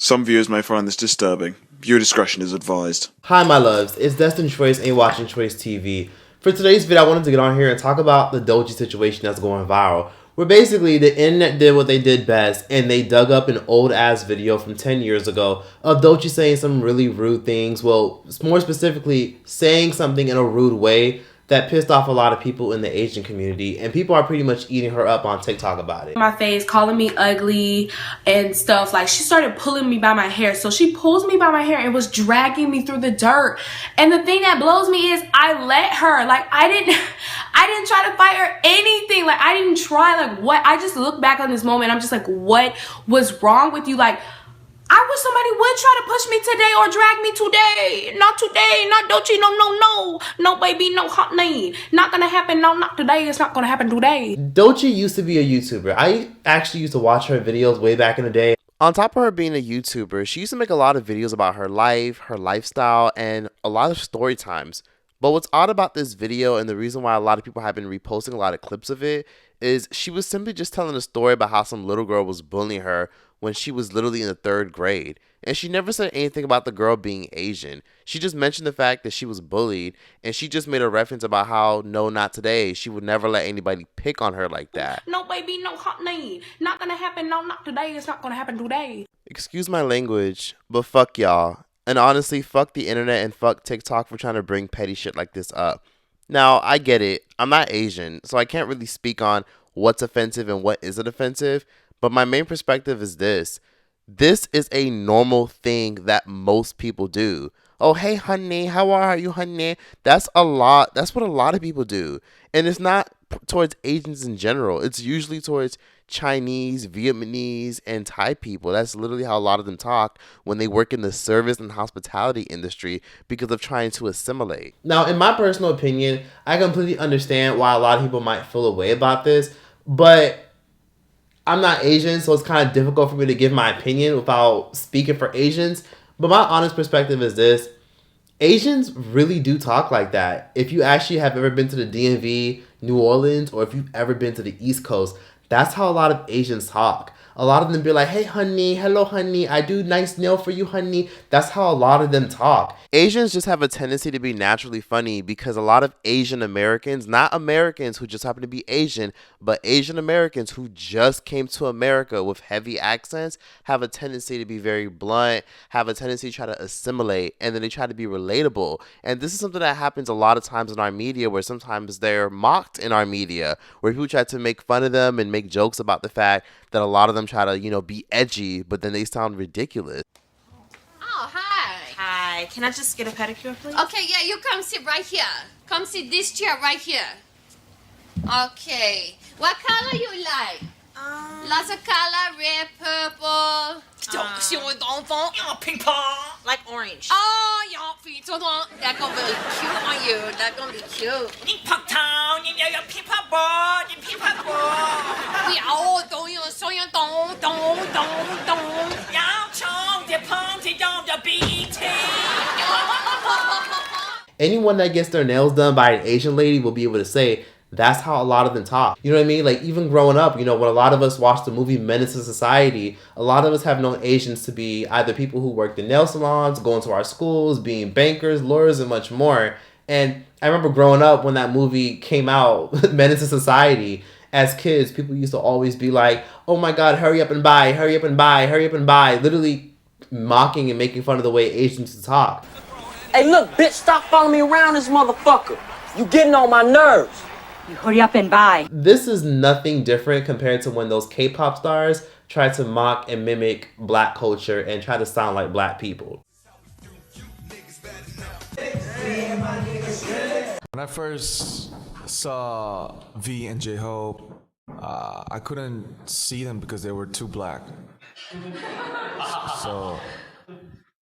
Some viewers may find this disturbing. Viewer discretion is advised. Hi my loves, it's TROYCE and you're watching Choice TV. For today's video, I wanted to get on here and talk about the Doechii situation that's going viral. Where basically the internet did what they did best and they dug up an old ass video from 10 years ago of Doechii saying some really rude things. Well, more specifically, saying something in a rude way that pissed off a lot of people in the Asian community, and people are pretty much eating her up on TikTok about it. My face, calling me ugly and stuff. Like, she started pulling me by my hair. So she pulls me by my hair and was dragging me through the dirt. And the thing that blows me is I let her. Like, I didn't try to fight her anything. Like, I didn't try. Like, what? I just look back on this moment. I'm just like, what was wrong with you? Like, I wish somebody would try to push me today or drag me today. Not today, not Doechii, no, baby, no honey. Not gonna happen, no, not today, it's not gonna happen today. Doechii used to be a YouTuber. I actually used to watch her videos way back in the day. On top of her being a YouTuber, she used to make a lot of videos about her life, her lifestyle, and a lot of story times. But what's odd about this video, and the reason why a lot of people have been reposting a lot of clips of it, is she was simply just telling a story about how some little girl was bullying her when she was literally in the 3rd grade. And she never said anything about the girl being Asian. She just mentioned the fact that she was bullied, and she just made a reference about how, no, not today. She would never let anybody pick on her like that. No, baby, no honey. Not gonna happen, no, not today, it's not gonna happen today. Excuse my language, but fuck y'all. And honestly, fuck the internet and fuck TikTok for trying to bring petty shit like this up. Now, I get it. I'm not Asian, so I can't really speak on what's offensive and what isn't offensive. But my main perspective is this. This is a normal thing that most people do. Oh, hey, honey, how are you, honey? That's what a lot of people do. And it's not towards Asians in general. It's usually towards Chinese, Vietnamese, and Thai people. That's literally how a lot of them talk when they work in the service and hospitality industry because of trying to assimilate. Now, in my personal opinion, I completely understand why a lot of people might feel a way about this, but I'm not Asian, so it's kind of difficult for me to give my opinion without speaking for Asians. But my honest perspective is this. Asians really do talk like that. If you actually have ever been to the DMV, New Orleans, or if you've ever been to the East Coast, that's how a lot of Asians talk. A lot of them be like, hey, honey, hello, honey, I do nice nail for you, honey. That's how a lot of them talk. Asians just have a tendency to be naturally funny because a lot of Asian Americans, not Americans who just happen to be Asian, but Asian Americans who just came to America with heavy accents have a tendency to be very blunt, have a tendency to try to assimilate, and then they try to be relatable. And this is something that happens a lot of times in our media, where sometimes they're mocked in our media, where people try to make fun of them and make jokes about the fact that a lot of them try to, be edgy, but then they sound ridiculous. Oh, hi. Hi, can I just get a pedicure, please? Okay, yeah, you come sit right here. Come sit this chair right here. Okay. What color you like? Lots of color, red, purple. Ping pong. Like orange. Oh, that's gonna be cute on you. That's gonna be cute. We all don't you so you don't. Anyone that gets their nails done by an Asian lady will be able to say that's how a lot of them talk. You know what I mean? Like, even growing up, when a lot of us watched the movie Menace to Society, a lot of us have known Asians to be either people who worked in nail salons, going to our schools, being bankers, lawyers, and much more. And I remember growing up when that movie came out, Menace to Society, as kids, people used to always be like, oh my God, hurry up and buy, hurry up and buy, hurry up and buy, literally mocking and making fun of the way Asians used to talk. Hey, look, bitch, stop following me around this motherfucker. You getting on my nerves. You hurry up and buy. This is nothing different compared to when those K-pop stars try to mock and mimic black culture and try to sound like black people. When I first saw V and J-Hope, I couldn't see them because they were too black. So,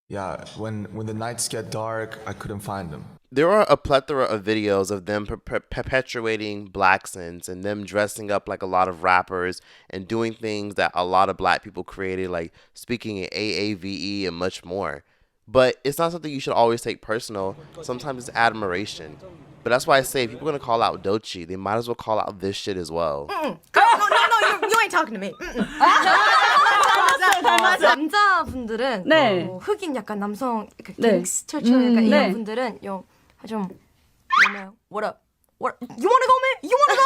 yeah, when the nights get dark, I couldn't find them. There are a plethora of videos of them perpetuating black sins and them dressing up like a lot of rappers and doing things that a lot of black people created, like speaking in AAVE and much more. But it's not something you should always take personal. Sometimes it's admiration. But that's why I say if people are going to call out Doechii, they might as well call out this shit as well. No, you ain't talking to me. 남자분들은 네. 흑인 약간 남성 네. 갱스터처럼 약간 네. 이런 분들은 좀 뭐나요? What up? What? You wanna go, man? You wanna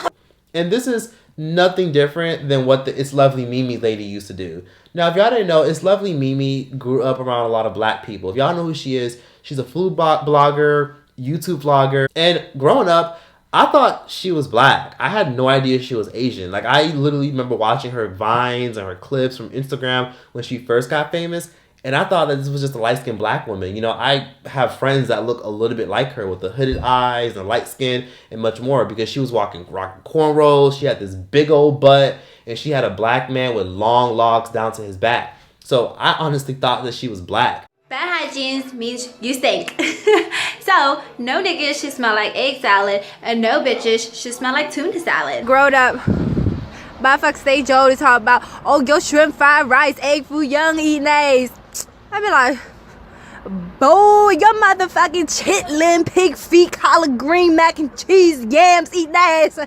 go? And this is nothing different than what the It's Lovely Mimi lady used to do. Now, if y'all didn't know, It's Lovely Mimi grew up around a lot of black people. If y'all know who she is, she's a food blogger, YouTube vlogger. And growing up, I thought she was black. I had no idea she was Asian. Like, I literally remember watching her vines and her clips from Instagram when she first got famous. And I thought that this was just a light-skinned black woman. You know, I have friends that look a little bit like her with the hooded eyes and light skin and much more because she was rocking cornrows. She had this big old butt and she had a black man with long locks down to his back. So I honestly thought that she was black. Bad hygiene means you stink. So, no niggas should smell like egg salad and no bitches should smell like tuna salad. Growed up. But fuck stage Joe to talk about, oh, your shrimp fried rice, egg foo young eating A's. I be like, boy, your motherfucking chitlin, pig feet, collard green, mac and cheese, yams eating ass.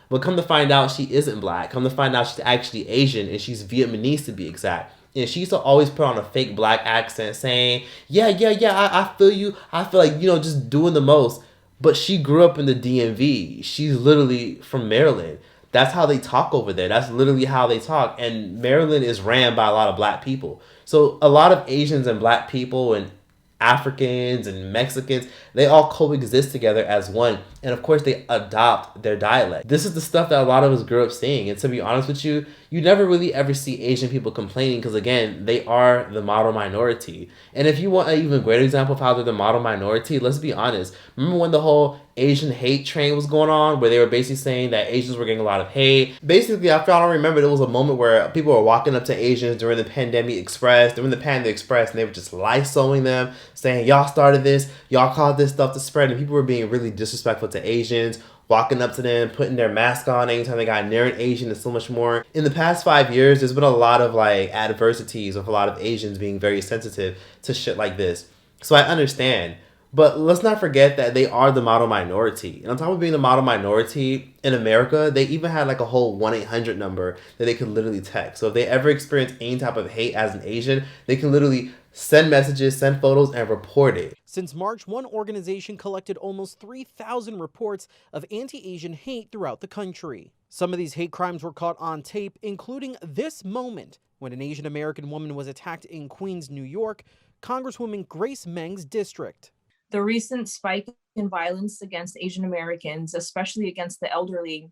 But come to find out, she isn't black. Come to find out, she's actually Asian and she's Vietnamese to be exact. And she used to always put on a fake black accent saying, yeah, I feel you. I feel like, you know, just doing the most. But she grew up in the DMV. She's literally from Maryland. That's how they talk over there. That's literally how they talk. And Maryland is ran by a lot of black people. So a lot of Asians and black people and Africans and Mexicans, they all coexist together as one. And of course, they adopt their dialect. This is the stuff that a lot of us grew up seeing. And to be honest with you, you never really ever see Asian people complaining because, again, they are the model minority. And if you want an even greater example of how they're the model minority, let's be honest. Remember when the whole Asian hate train was going on, where they were basically saying that Asians were getting a lot of hate? Basically, after I don't remember, there was a moment where people were walking up to Asians during the Pandemic Express, and they were just Lysoling them, saying, y'all started this, y'all caused this stuff to spread, and people were being really disrespectful to Asians, walking up to them, putting their mask on anytime they got near an Asian, and so much more. In the past 5 years, there's been a lot of like adversities with a lot of Asians being very sensitive to shit like this. So I understand. But let's not forget that they are the model minority. And on top of being the model minority in America, they even had like a whole 1-800 number that they could literally text. So if they ever experience any type of hate as an Asian, they can literally send messages, send photos, and report it. Since March, one organization collected almost 3,000 reports of anti-Asian hate throughout the country. Some of these hate crimes were caught on tape, including this moment when an Asian American woman was attacked in Queens, New York, Congresswoman Grace Meng's district. The recent spike in violence against Asian Americans, especially against the elderly,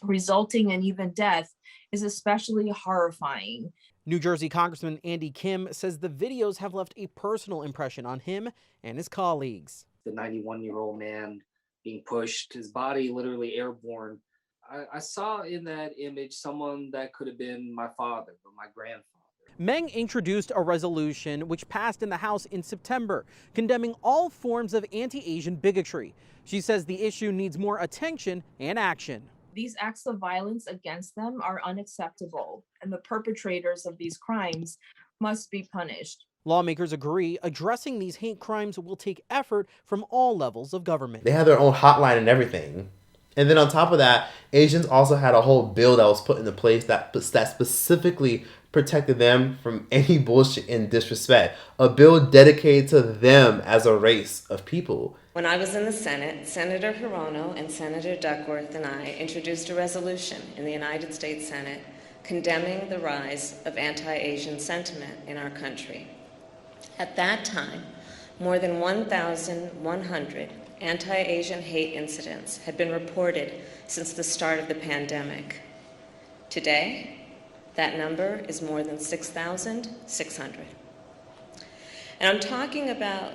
resulting in even death, is especially horrifying. New Jersey Congressman Andy Kim says the videos have left a personal impression on him and his colleagues. The 91-year-old man being pushed, his body literally airborne. I saw in that image someone that could have been my father or my grandfather. Meng introduced a resolution which passed in the House in September, condemning all forms of anti-Asian bigotry. She says the issue needs more attention and action. These acts of violence against them are unacceptable, and the perpetrators of these crimes must be punished. Lawmakers agree addressing these hate crimes will take effort from all levels of government. They have their own hotline and everything. And then on top of that, Asians also had a whole bill that was put into place that specifically protected them from any bullshit and disrespect. A bill dedicated to them as a race of people. When I was in the Senate, Senator Hirono and Senator Duckworth and I introduced a resolution in the United States Senate condemning the rise of anti-Asian sentiment in our country. At that time, more than 1,100 anti-Asian hate incidents had been reported since the start of the pandemic. Today, that number is more than 6,600. And I'm talking about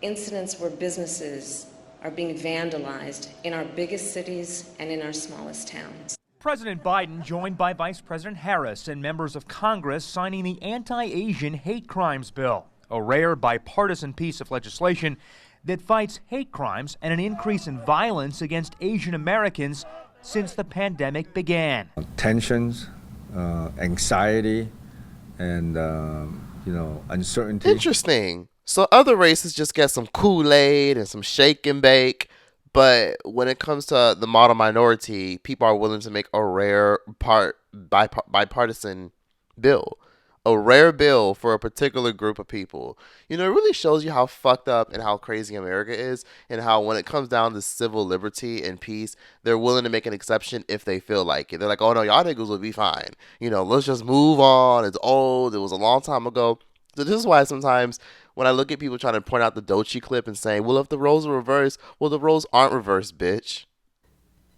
incidents where businesses are being vandalized in our biggest cities and in our smallest towns. President Biden joined by Vice President Harris and members of Congress signing the Anti-Asian Hate Crimes Bill, a rare bipartisan piece of legislation that fights hate crimes and an increase in violence against Asian Americans since the pandemic began. Tensions, anxiety, and uncertainty. Interesting. So other races just get some Kool-Aid and some shake and bake, but when it comes to the model minority, people are willing to make a rare part bipartisan bill. A rare bill for a particular group of people. You know, it really shows you how fucked up and how crazy America is, and how when it comes down to civil liberty and peace, they're willing to make an exception if they feel like it. They're like, oh no, y'all niggas will be fine. You know, let's just move on. It's old. It was a long time ago. So this is why sometimes when I look at people trying to point out the Doechii clip and saying, well, if the roles are reversed, well, the roles aren't reversed, bitch.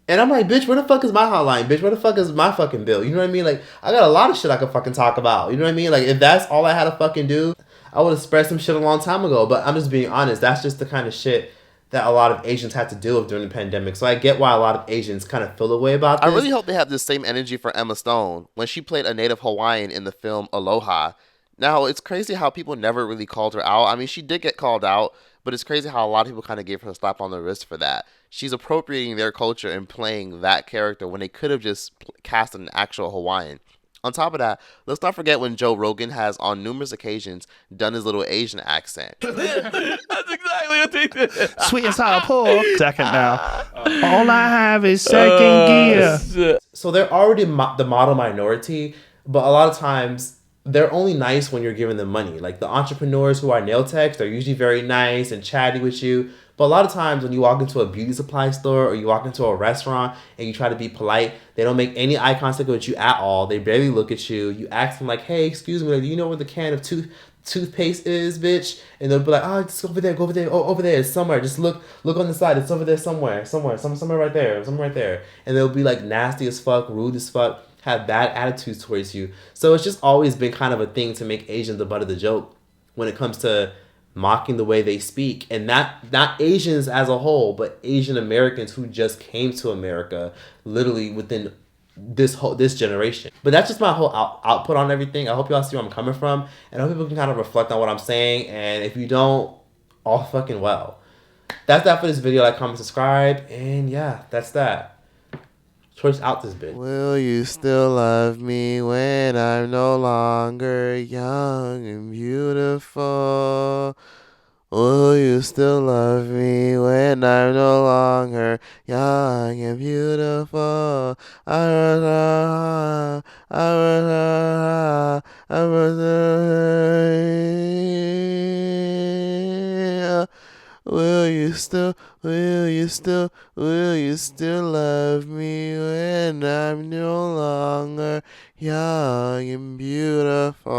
And I'm like, bitch, where the fuck is my hotline? Bitch, where the fuck is my fucking bill? You know what I mean? Like, I got a lot of shit I could fucking talk about. You know what I mean? Like, if that's all I had to fucking do, I would have spread some shit a long time ago. But I'm just being honest. That's just the kind of shit that a lot of Asians had to deal with during the pandemic. So I get why a lot of Asians kind of feel a way about this. I really hope they have the same energy for Emma Stone when she played a native Hawaiian in the film Aloha. Now, it's crazy how people never really called her out. I mean, she did get called out, but it's crazy how a lot of people kind of gave her a slap on the wrist for that. She's appropriating their culture and playing that character when they could have just cast an actual Hawaiian. On top of that, let's not forget when Joe Rogan has on numerous occasions done his little Asian accent. That's exactly what they did. Sweet and sour pork. Second now. All I have is second gear. So they're already the model minority, but a lot of times they're only nice when you're giving them money. Like the entrepreneurs who are nail techs, they're usually very nice and chatty with you. But a lot of times when you walk into a beauty supply store or you walk into a restaurant and you try to be polite, they don't make any eye contact with you at all. They barely look at you. You ask them like, hey, excuse me, do you know where the can of toothpaste is, bitch? And they'll be like, oh, just over there, go over there. Oh, over there, it's somewhere. Just look on the side. It's over there somewhere right there. And they'll be like nasty as fuck, rude as fuck, have bad attitudes towards you. So it's just always been kind of a thing to make Asians the butt of the joke when it comes to mocking the way they speak. And not Asians as a whole, but Asian Americans who just came to America literally within this generation. But that's just my whole output on everything. I hope y'all see where I'm coming from, and I hope people can kind of reflect on what I'm saying. And if you don't, all fucking well. That's that for this video. Like, comment, subscribe, and yeah, that's that. Choice out this bitch. Will you still love me when I'm no longer young and beautiful? Will you still love me when I'm no longer young and beautiful? Will you still love me when I'm no longer young and beautiful?